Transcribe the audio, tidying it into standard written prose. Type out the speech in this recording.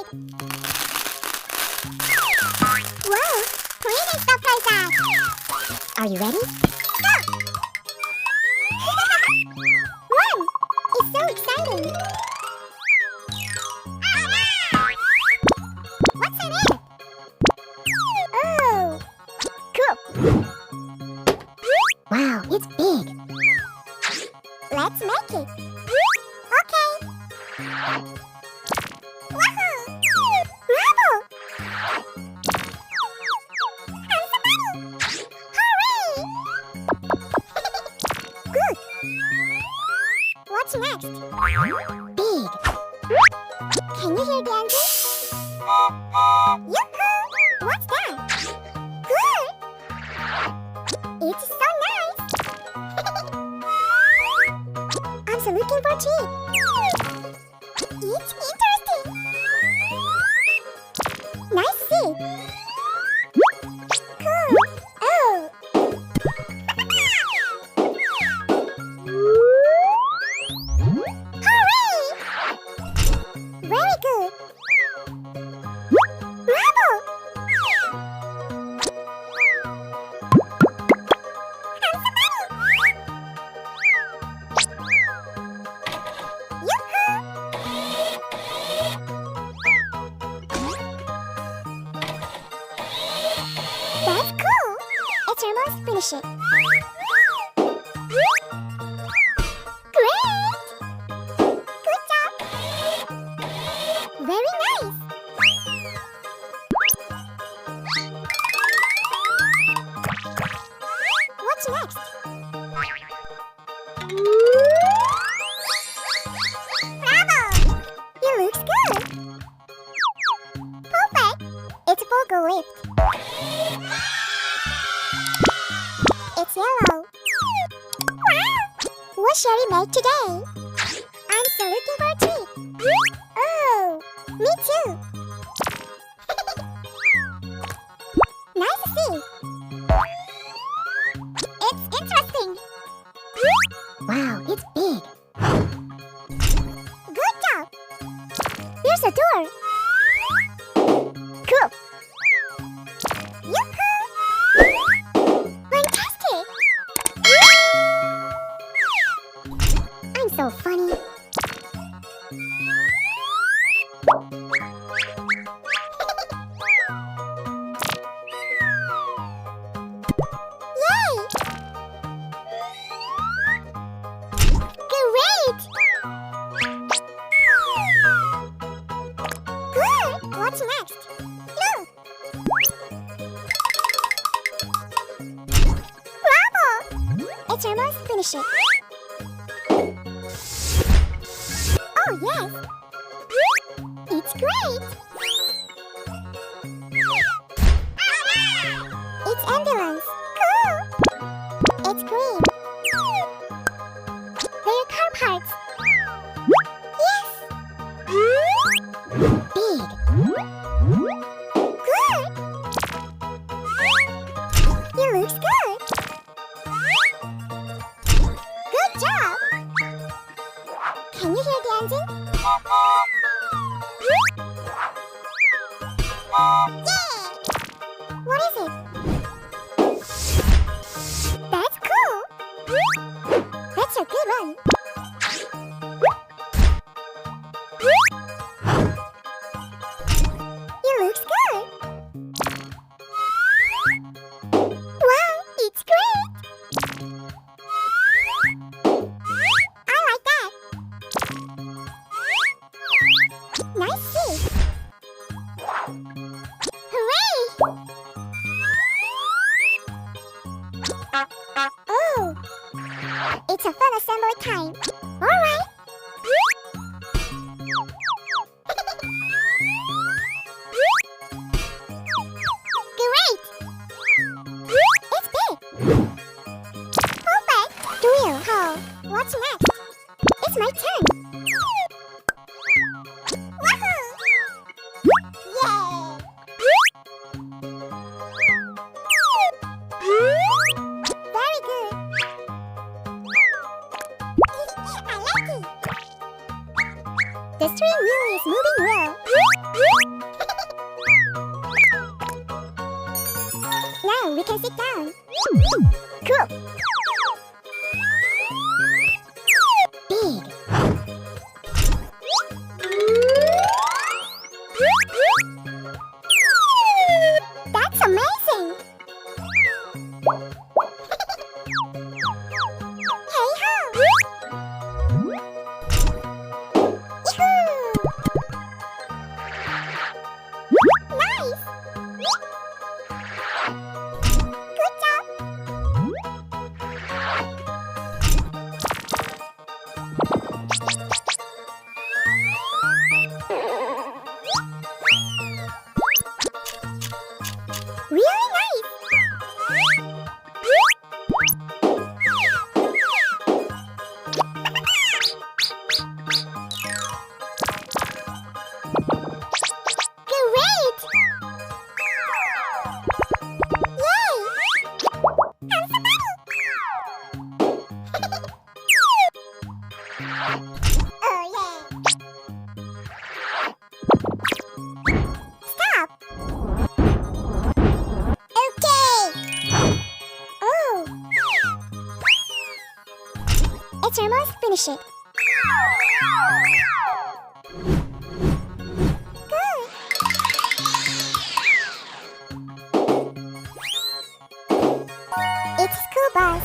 Whoa! Cleaning surprise! Are you ready? Go! Wow! It's so exciting! What's in it? Oh! Cool! Wow, it's big! Let's make it! Okay! Woohoo! Bravo! Hooray! Good! What's next? Big! Can you hear the engine? Yoo-hoo! What's that? Good! It's so nice! I'm so looking for a treat! It's interesting! Nice seat! Cool! Oh! Hooray! Very good! Bravo! Have some money! Yoo-hoo! That's cool! It's almost finished it. Great! Good job! Very nice! What's next? Bravo! You looks good! Perfect! It's a pogo lift. It's yellow. Wow! What shall we make today? I'm so looking for a treat. Oh, me too. Nice to see. It's interesting. Wow, it's big. Good job. There's a door. Cool. Yoo-hoo! Fantastic! I'm so funny. Yay! Great! Good! What's next? Look! Bravo! It's almost finished. Oh, yes! It's great! It's ambulance! Cool! It's green! They're car parts! Yes! Big! Good! You looks good! Good job! Can you hear the engine? Yeah! What is it? That's cool! That's a good one! You looks good! Wow, it's great! I like that! Nice seat! Hooray! Oh! It's a fun assembly time! Alright! Great! It's big! Perfect! Drill hole! What's next? It's my turn! Woohoo! Yay! Very good! I like it! The steering wheel is moving well. Now we can sit down. Cool. Big. That's amazing. Hey ho. Yahoo! Nice. Good job. Really nice. Great! Yay! Have some money! Oh yeah! Stop! Okay! Oh! It's almost finished. Good! It's a school bus.